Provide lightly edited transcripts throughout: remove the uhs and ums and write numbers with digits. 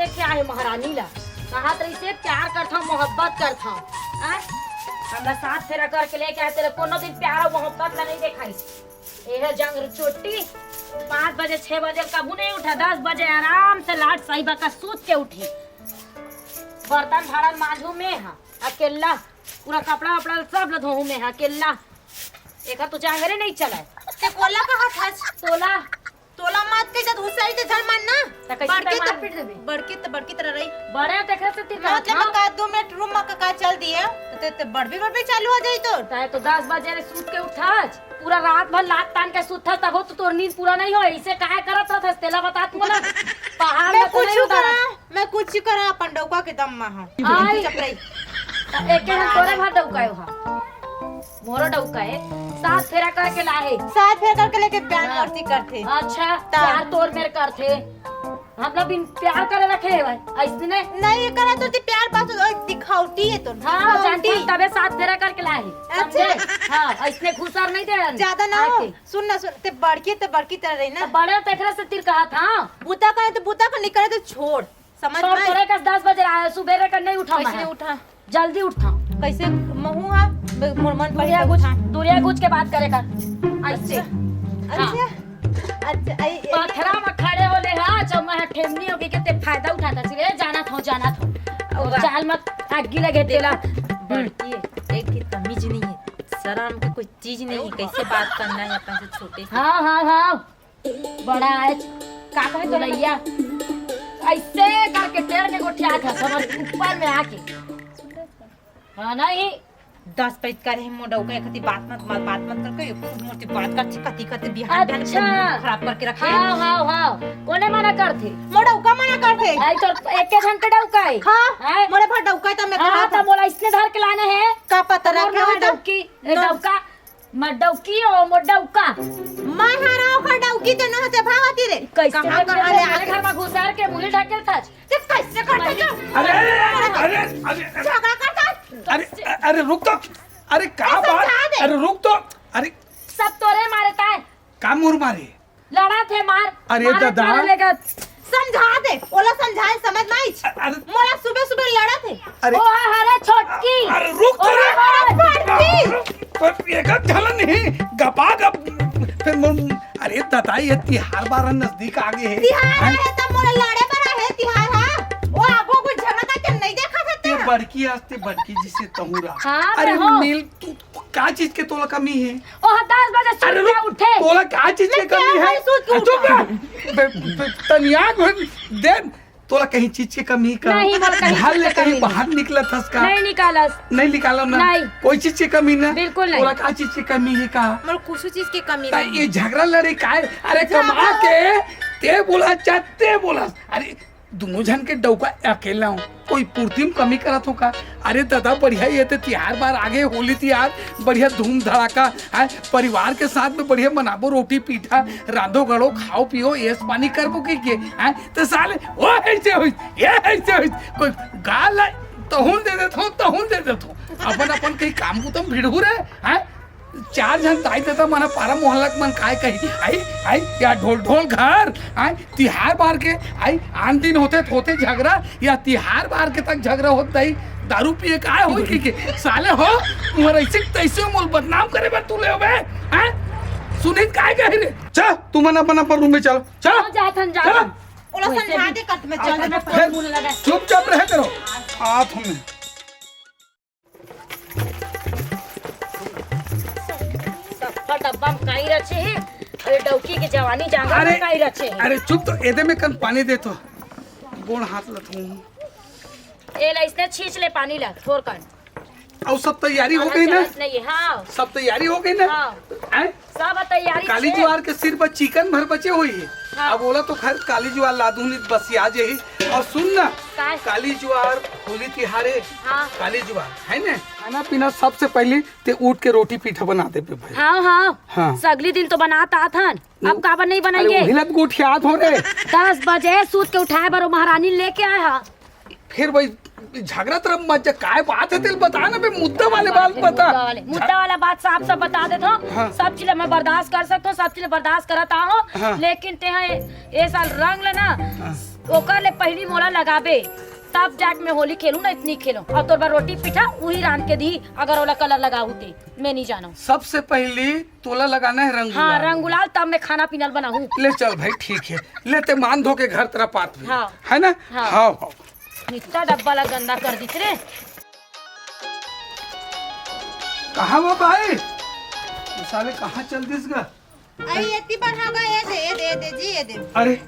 लेके आए महारानी ला। कहा तो इसे प्यार करता मोहब्बत करता हमरा साथ फेरा करके लेके आए तेरे कोनो दिन प्यार और मोहब्बत ला नहीं देखाई। ये जंग चोटी 5 बजे 6 बजे कबू नहीं उठा, 10 बजे आराम से लाट साहिबा का सूत के उठी। बर्तन भाड़ा मांझू में है अकेला, पूरा कपड़ा वपड़ा सब धोऊ में है अकेला। एक तो जांगरे नहीं चला ते कोला कहा था तोला तोला मात के जब हुसैन ते धर मानना बड़की तरह रही बड़े देखा से तीर मतलब का 2 मिनट रूम में का चल दिए ते बड़बी चालू हो जाई तो 10 बजे रे सूत के उठा, पूरा रात भर लात तान के सूता तब तो तोर नींद पूरा नहीं हो। इसे काहे करत रहत तेला बता तू ना पहाड़ में तो नहीं उतारा। मैं कुछ करा अपन डौका के दम में हां चपराई एक के हम तोरे भर डौकायो हां मोरो डौकाए साथ फेरा करके लाए, साथ फेरा करके लेके प्यार करती करते। अच्छा प्यार तोर मेरे करते हम लोग बिन प्यार करे रखे भाई ऐसे नहीं करा तो प्यार बात दिखावटी है तो हां जानती तबे साथ फेरा करके लाए। अच्छा हां ऐसे घुसर नहीं दे ज्यादा ना हो। सुन ना सुन ते बड़की तरह रही ना बड़े तेकरा से तीर कहा था बूता करे तो बूता को निकले तो छोड़ समझ में तोरे का 10 बजे आया सुबह का नहीं उठा कैसे उठा जल्दी उठा कैसे महू हां मन बढ़िया कुछ दूरिया कुछ के बात करे कर ऐसे। अच्छा अच्छा पथरा में खड़े हो ले हां जब मैं ठेमनी होगी के ते फायदा उठाता सी रे जाना था चाल मत आगी लगे तेला बड़की एक की तमीज नहीं है शर्म की कोई चीज नहीं है कैसे बात करना है अपन से छोटे। हां बड़ा है का कहे तो लैया ऐसे करके टेर के गोठिया था समझ ऊपर में आके हां नहीं 10 पैत करे मोडौ के खती बात मत करके मोटी बात कर कति बिहान खराब करके रखे। हां कोने मना करथे मोडौ का मना करथे आई तो एक घंटे डौकाई हां मोरे भर डौकाई त मैं कहा था बोला इसने धर के लाने हैं का पता रखे हो डौका मडौकी और मोडौका मैं हराओ का डौकी तो न होते भावती रे कैसे ले घर में घुसार के मुंह ढकेल था कैसे करता अरे झगड़ा करता अरे रुक तो अरे क्या बात अरे रुक तो अरे सब तोरे मारता है का मुर मारे लड़ा थे मार अरे दादा समझा दे ओला समझाए समझ नहीं मोला सुबह लड़ा थे अरे ओ हरे छोटकी अरे रुक तो रे एक झलन नहीं गपा गप फिर अरे दादा ये तिहार बार नजदीक आ गए है तिहार है त मोला लड़े बना है तिहार हां वो आगो कुछ झगड़ा करके नहीं देखा सकते ये बड़की आस्ते बड़की जिसे तहुरा हाँ, अरे नील तू का चीज के तोला कमी है ओ 10 बजे सूत के उठे तोला का चीज के कमी है चुप तनिया दे तोला कहीं चीज की कमी का नहीं घर ले कहीं बाहर निकला था का नहीं निकालस नहीं निकाला ना नहीं। कोई चीज की कमी ना बिल्कुल नहीं। तोला का चीज की कमी है का मोर कुछ चीज की कमी नहीं नहीं ये झगड़ा लड़े का अरे कमा के ते बोला चाहते बोला अरे दोनों जन के डौका अकेला हूँ कोई पूर्ति में कमी करत हो का। अरे दादा बढ़िया ये तो तिहार बार आगे होली तिहार बढ़िया धूम धड़ाका है परिवार के साथ में बढ़िया मनाबो रोटी पीठा रांधो गड़ो खाओ पियो ऐस पानी करबो के है तो साले वो ऐसे हुई ये ऐसे हुई कोई गाल तहुन दे देत हो अपन कहीं काम को तुम भिड़ू रे है 4 जन ताई देता मना पारा मोहल्ला मन काय कही आई या ढोल घर आई तिहार बार के आई आन दिन होते झगड़ा या तिहार बार के तक झगड़ा होता ही दारू पिए काय हो के साले हो तुम्हारा ऐसे तैसे मोल बदनाम करे बा तू ले बे हैं सुनीत काय कह रे चल तू मन अपन रूम में चलो चल जाथन ओला समझा दे कट में चल चुपचाप रह करो हाथ में डब्बा में काई रचे है अरे डौकी के जवानी जांगा में काई रचे है। अरे चुप तो एदे में कन पानी दे तो गोड़ हाथ लथूं ए ला इसने छींच ले पानी ला थोर कन और सब तैयारी हो गई ना नहीं हां सब तैयारी हो गई ना हां सब तैयारी काली ज्वार के सिर पर चिकन भर बचे हुई है हाँ। अब बोला तो खैर काली ज्वार लादू नहीं बस आ जाए और सुन ना काली ज्वार होली तिहारे हाँ। काली ज्वार है ना खाना पीना सबसे पहले ते उठ के रोटी पीठा बनाते पे भाई हाँ सगली दिन तो बनाता था अब काबर नहीं बनाएंगे हिलत गोठियात हो रे 10 बजे सूत के उठाए बरो महारानी लेके आए हा फिर भाई झगड़ा तरफ मत जा काय बात है तेल बता ना बे मुद्दा वाले बात बता मुद्दा वाला बात साफ सब बता देता हूँ। हाँ। सब चीज मैं बर्दाश्त कर सकता हूँ सब चीज बर्दाश्त करता हूँ हाँ। लेकिन ते ये साल रंग लेना ओकर ले पहली मोला लगाबे तब जाके मैं होली खेलूं ना, इतनी खेलूं। और तोर बार रोटी पिठा वही रान के दी, अगर ओला कलर लगाऊ ते मैं नहीं जानो। सबसे पहले तोला लगाना है रंग हाँ गुलाल। रंग गुलाल, तब मैं खाना पीना बनाऊं। ले चल भाई ठीक है, लेते मान धो के घर तेरा पात भी हाँ। है ना। हाँ। हाँ हाँ इतना डब्बा ला गंदा कर दी रे। कहाँ वो भाई साले कहाँ चल दिस गा? आई इतनी बार हाँ गए ये दे जी ये दे। अरे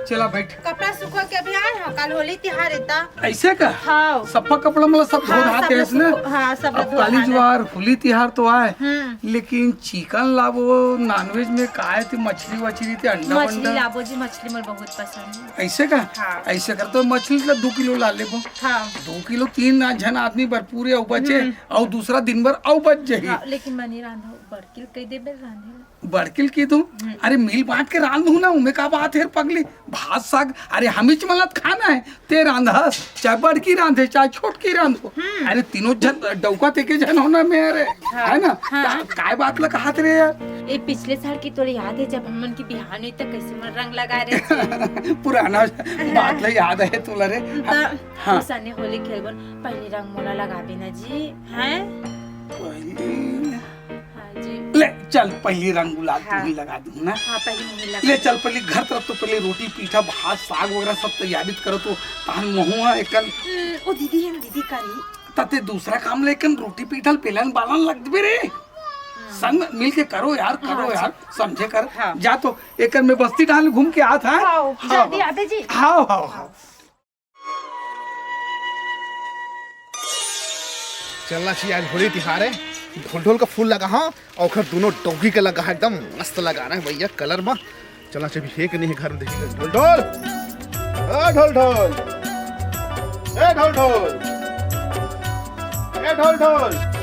चला बैठ। कपड़ा सुखा के अभी आए हो, कल होली त्योहार इतना। ऐसे का हाँ सफा कपड़ा मतलब सब धो हाँ, धाते सब हैं इसने। हाँ सब अब काली ज्वार होली त्योहार तो आए, हम्म। लेकिन चिकन लावो नॉनवेज में का है थी, मछली वछली थी, अंडा मछली वंडा लाबो जी, मछली मुझे बहुत पसंद है। ऐसे का। हाँ। ऐसे कर तो मछली का 2 किलो ला ले वो। हाँ 2 किलो 3 जन आदमी भरपूर औ बचे और दूसरा दिन भर औ बच जाही। हाँ, लेकिन मनी रांधा बड़किल कई दे बेर रांधे बड़किल की तू अरे मिल बांट के रांध हूं ना, उमे का बात है पगली। भात साग अरे हमिच मलत खाना है ते रांधा, चाहे बड़की रांधे चाहे छोटकी रांधो। अरे तीनों जन डौका ते के जन होना मेरे है ना। हाँ। काय बात ला कहा रे यार। ये पिछले साल की तोड़ी याद है जब हमन की बिहान हुई तो कैसे मन रंग लगा रहे थे। पुराना बात ला याद है तुला रे। हाँ। सने होली खेलबन पहली रंग मोला लगाबे ना जी हैं। हाँ जी ले चल पहली रंग गुलाल हाँ। तू ही लगा दूं ना। हाँ पहली मुझे लगा। ले चल पहले घर तरफ तो पहले रोटी पीठा भात साग वगैरह सब तैयारी करो तो तान महुआ एकन ओ दीदी है दीदी करी तते दूसरा काम लेकिन रोटी पीठल पेलन बालन लग दे रे। संग मिल के करो यार, करो यार, समझे कर। हाँ। जा तो एकन में बस्ती डाल घूम के आ था। जल्दी आते जी। हाँ हाँ हाँ चलना चाहिए, आज होली त्योहार है। ढोल ढोल का फूल लगा हाँ, और घर दोनों डोगी का लगा है, एकदम मस्त लगा रहा है भैया कलर में। चलना चाहिए, है कि नहीं है घर में देखिएगा। ढोल ढोल ए ढोल ढोल ए ढोल ढोल ए ढोल ढोल।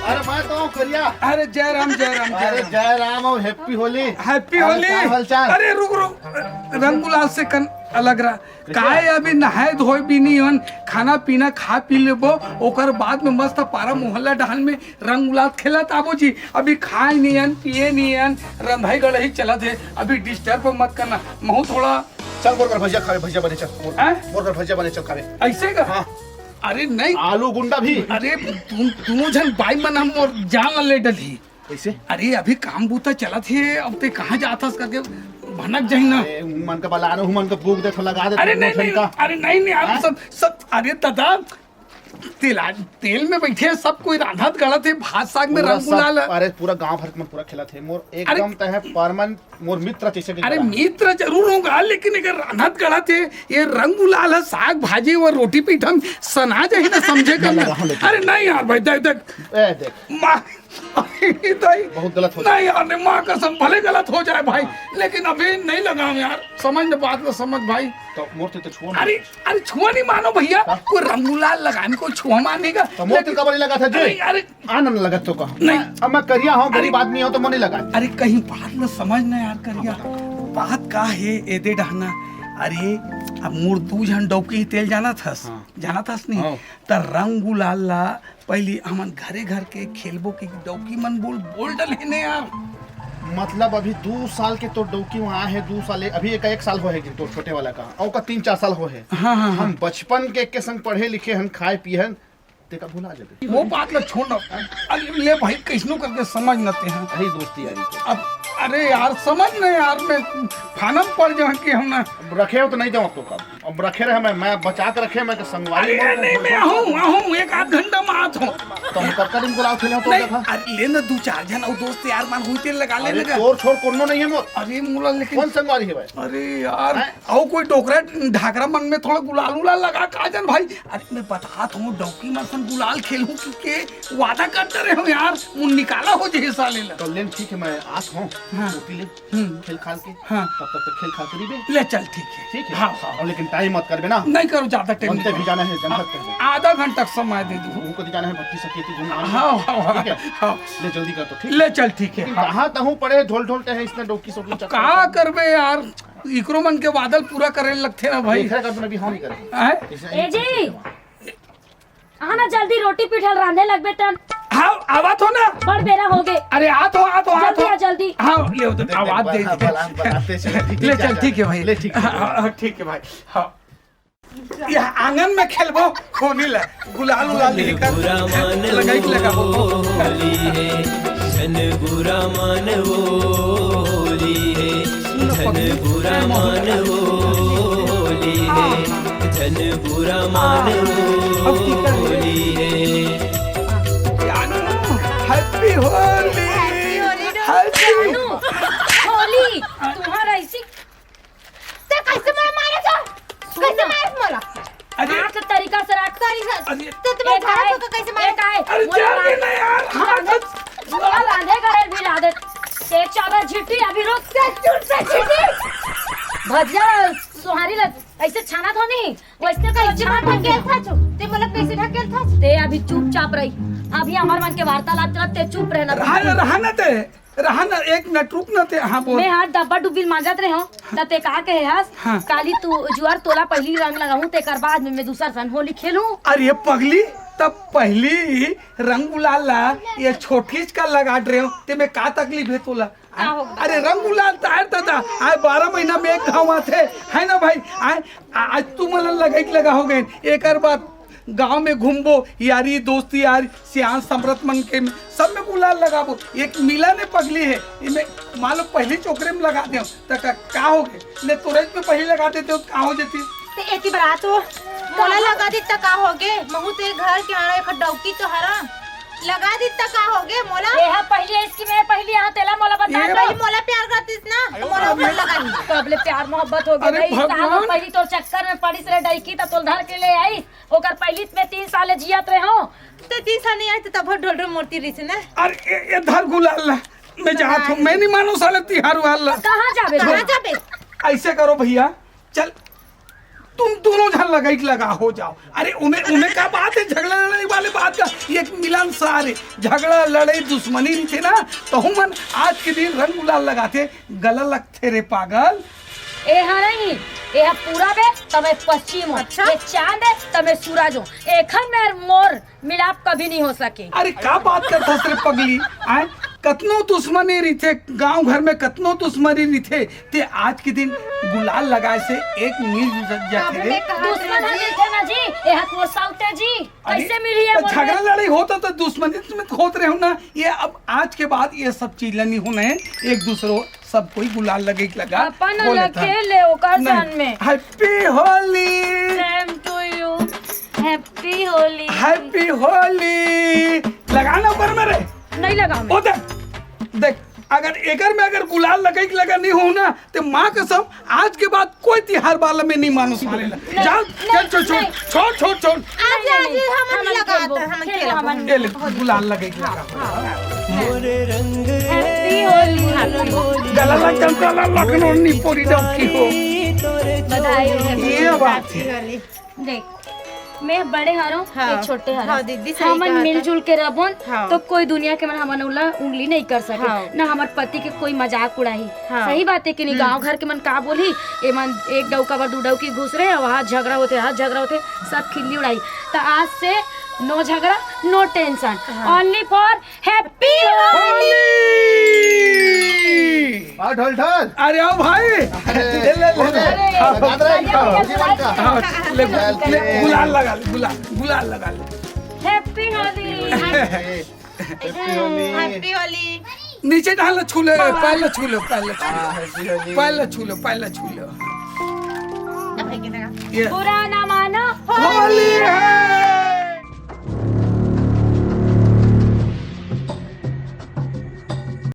अरे मैं तो करिया। अरे जय राम जय राम अरे जय राम और हैप्पी होली। हैप्पी होली। क्या हालचाल? अरे रुक रुक, रंग गुलाल से कन अलग रहा काहे अभी नहाए धोए भी नहीं हन, खाना पीना खा पी लेबो, ओकर बाद में मस्त पारा मोहल्ला डाल में रंग गुलाल खेलत आबो जी। अभी खाए नहीं हन पिए नहीं हन, रंधाई गड़ही चलत है, अभी डिस्टर्ब मत करना। महू थोड़ा चल बोर कर भजिया खावे, भजिया बने चल। हैं? बोर कर भजिया बने चल खावे। ऐसे का। हाँ अरे नहीं, आलू गुंडा भी। अरे दोनों जन बाई मन हम और जान ले डली। कैसे? अरे अभी काम बूता चला थे, अब ते कहाँ जाता करके भनक जाही ना। मन का बलाना हूँ, मन का भूख दे तो लगा दे। अरे नहीं नहीं, अरे नहीं नहीं, आप सब सब अरे दादा तेल में बैठे हैं, सब कोई राधात गलत है, भात साग में रंग गुलाल। अरे पूरा गांव भर में पूरा खिला थे मोर एकदम तह परमन मोर मित्र जैसे। अरे मित्र जरूर होगा, लेकिन अगर राधात गलत है, ये रंग गुलाल है, साग भाजी और रोटी पीठम सना जाए ना, समझे कर। अरे नहीं यार भाई, देख देख देख माँ बहुत गलत हो नहीं यार, माँ कसम भले गलत हो जाए भाई, लेकिन अभी नहीं लगा यार। समझ न बात को समझ भाई। तो मोर तो छुआ। अरे अरे छुआ नहीं मानो भैया, कोई रंग गुलाल लगाने को छुआ मानेगा। तो मोर तो कब लगा था जी। अरे आनंद लगा तो का नहीं, अब मैं करिया हूँ, गरीब आदमी हूँ तो मन नहीं लगा। अरे कहीं बात न समझ न यार करिया, बात का है एदे डहना। अरे अब मोर 2 जन डौकी ही तेल जाना थस। हाँ। जाना थस नहीं हाँ। त रंग गुलाल ला पहली हमन घरे घर के खेलबो की डौकी मन बोल डले ने यार। मतलब अभी 2 साल के तो डौकी वहाँ है, 2 साल अभी एक साल हो है तो छोटे वाला का, और का 3-4 साल हो है। हाँ हाँ हम बचपन के संग पढ़े लिखे हम खाए पिए तेका भुला जाते। वो बात ला छोड़। अरे ले भाई कैसनो करके समझ नते हैं। यही दोस्ती यारी तो। अब अरे यार समझ न यार, मैं फानम पड़ जा कि हम ना रखे हो तो नहीं जाऊँ तो कब। अब रखे रहे मैं बचा के रखे, मैं संगवारी। अरे नहीं मैं हूँ 1-8 घंटा में आत हूँ। तो हम कब दिन गुलाब खेले तो नहीं, देखा। अरे ले ना 2-4 जन और दोस्त यार मान हुई तेल लगा ले अरे लगा। तोर छोड़ कोनो नहीं है मोर। अरे मुला लेकिन कौन संगवारी है भाई? अरे यार आओ कोई टोकरा ढाकरा मन में थोड़ा गुलाल उलाल लगा काजन भाई। अरे मैं बता हूँ डौकी मसन गुलाल खेलूं क्योंकि वादा करते रहे हो यार, मुन निकाला हो जे हिस्सा ले ला। तो लेन ठीक है, मैं आस हूँ हाँ। टोपी ले खेल खाल के। हाँ। तब तक खेल खाल करी बे। ले चल ठीक है। ठीक है हाँ हाँ, और लेकिन टाइम मत करबे ना। नहीं करो ज्यादा टाइम। बनते भी जाना है जन सकते हैं। आधा घंटा समय दे दो। उनको जाना है भट्टी सकेती घूमना। हाँ हाँ ठीक है हाँ, ले जल्दी कर तो ठीक। ले चल ठीक है। हाँ। कहाँ तहूँ पड़े ढोल ढोलते हैं इसने डोकी सोकी चक्कर। का करबे यार, इकरो मन के बादल पूरा करे लगते ना भाई। देखा कर भी हाँ नहीं करे। हैं? ए जी हाँ ना, जल्दी रोटी पिठल रांधे लगबे तन। हाँ आवाज हो ना। बड़ बेरा हो गए। अरे आ तो जल्दी आ, जल्दी। हाँ ले तो आवाज दे बनाते चले, ठीक है, ले चल, ठीक है भाई, ले, ठीक है। हाँ, ठीक है भाई। हाँ यह आंगन में खेलबो होली ला गुलाल उलाल लेकर लगाई लगा होली है जन बुरा मान होली है जन बुरा मान होली है जन बुरा मान होली है। हैप्पी होली हैप्पी होली तुम्हारा ऐसी ते कैसे मला मारायचं? कैसे मारत मला? अरे आठ तरीका से रख अरे ते तुम्ही घरात होतं कैसे मारत? अरे जाने ना यार मोला लांधे करे भी लादे एक चादर झिट्टी अभी रोक से चुट से झिट्टी भजिया सुहारी लग ऐसे छाना तो नहीं वैसे का जेव्हा ढकेल थाचो ते मला कैसे ढकेल थाच? ते अभी चुपचाप रही अभी हमार मन के वार्तालाप चलत ते चुप रहना रहना एक मिनट रुक ना ते। हाँ बोल। मैं हाथ डब्बा डुब्बी मांजत रहे हो त ते कहा के हस हाँ। काली तू जुआर तोला पहली रंग लगाऊं तेकर बाद में मैं दूसरा सन होली खेलूं। अरे पगली तब पहली रंग गुलाल ला ये छोटी का लगा रहे हो ते में का तकलीफ है तोला? अरे रंग गुलाल तार दादा आज 12 महीना में एक गाँव आते है ना भाई। आज तू मला लगा हो गए एक बात गांव में घूमबो यारी दोस्ती यार सियान समरत मन के सब में गुलाल लगाबो। एक मिला ने पगली है इमे मान लो पहली चोकरे में लगा दे तक का हो गए ने तुरंत में पहली लगा देते हो का हो जाती ते एती बरातो मला लगा दी त का होगे? महू ते घर के आना एक डौकी तो हरा लगा दी त का होगे? मोला ये है पहली इसकी मैं पहली यहाँ तेला मोला बता ये पहले मोला प्यार करतीस ना तो मोला ऊपर लगा दी। कबले प्यार मोहब्बत हो गई अरे भाई भगवान। साहब पहली तो चक्कर में पड़ी से डईकी त तोल धर के ले आई ओकर पहली में 3 साल जियत रहे हो ते 3 साल नहीं आए तो तब ढोल ढोल मूर्ति रही से ना। अरे ये धर गुलाल ला मैं चाहता हूँ मैं नहीं मानू साले तिहार वाला। कहाँ जाबे कहाँ जाबे? ऐसे करो भैया चल तुम दोनों झल लगाई लगा हो जाओ। अरे उन्हें क्या बात है झगड़ा लड़ाई वाले बात का एक मिलन सारे झगड़ा लड़ाई दुश्मनी नहीं थे ना तो हम मन आज के दिन रंग गुलाल लगाते गला लगते रे पागल। ए हाँ नहीं ये पूरा बे तमे पश्चिम हो अच्छा। ये चांद है तमे सूरज हो एखन में मोर मिलाप कभी नहीं हो सके। अरे क्या बात करता रे पगली आए कतनो दुश्मनी रही थे गांव घर में कतनो दुश्मनी रही थे ते आज के दिन गुलाल लगाए से एक मिल जाते रे। दुश्मन है थे ना जी ये हाथ वो साउते जी कैसे मिली है तो झगड़ा लड़ाई होता तो दुश्मनी में होते रहे हो ना। ये अब आज के बाद ये सब चीज नहीं होने एक दूसरों सब कोई गुलाल लगे लगा अपन खेले ओकर जान में। Happy Holi same to you happy Holi. Happy Holi लगाना ऊपर मेरे नहीं लगा मैं। ओ देख अगर एकर में अगर गुलाल लगे लगा नहीं हो ना तो माँ कसम आज के बाद कोई तिहार वाला में नहीं मानो साले चल चल छोड़ छोड़ छोड़ छोड़ आज आज हम लगाता हम खेल ये ले गुलाल लगे लगा मोरे रंग हैप्पी होली गला लग गला लगनो नी पूरी डौकी हो बधाई हो। ये बात है। देख मैं बड़े हारो हाँ। ये छोटे हारो हाँ, दीदी सही हमन कहा था। मिलजुल के रहबन हाँ। तो कोई दुनिया के मन हमन उंगली नहीं कर सके हाँ। ना हमार पति के कोई मजाक उड़ाई। हाँ। सही बात है कि नहीं गांव घर के मन का बोली ए मन एक डौका बर 2 डौकी घुस रहे वहाँ झगड़ा होते सब खिल्ली उड़ाई तो आज से नो झगड़ा no tension only for happy Holi. ढोल ढोल अरे आओ भाई ले ले ले गुलाल लगा ले गुलाल लगा ले हैप्पी होली। हैप्पी होली। नीचे डाल छू ले पहले छू लो पहले छू लो ये बुरा ना मानो होली है